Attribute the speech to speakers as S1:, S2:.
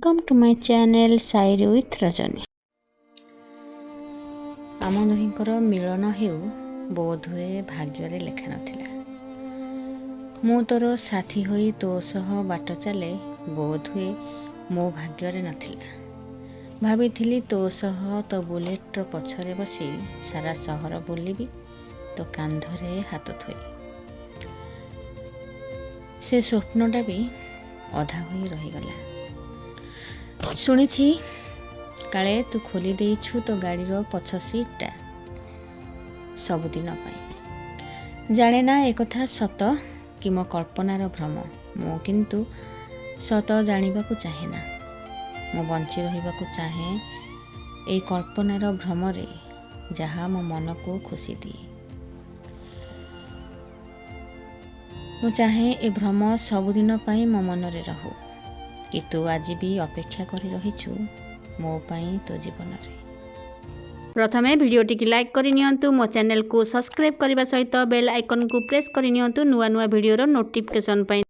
S1: Welcome to my channel शायरी with Rajni. आम दुहींकर मिलन हेउ बोधहुए भाग्य लेखा नथिला। मु तोर साथी होई तो सह बाट चले बोधहुए मो भाग्य नथिला। भाभी तो सह तो बुलेट पछरे बसी सारा सहर बुलिबी तो कांधरे हाथ थोई। से स्वप्नटा भी अधा होई रहीगला। शुणिछि काले तू खोली देइछु तो गाड़ी रो पछ सीटा सबुदिन पाई। जाने ना एकथा सत कि मो कल्पनार भ्रम। मु किंतु सत जानिबाकू चाहे ना। मु बंची रहिबाकू चाहे ए कल्पनार भ्रमरे जहा मो मन को खुशी दिए। मु चाहे ए भ्रम सबुदिन पाई मो मनरे रहू कि तू आज भी अपेक्षा करी रहिछु मो पाई तो जीवन रे। प्रथमे भिडियोटी की लाइक करि नियंतु, मो चैनल को सब्सक्राइब करने सहित बेल आइकन को प्रेस करि नियंतु नुआ नुआ भिडियोर नोटिफिकेशन पाई।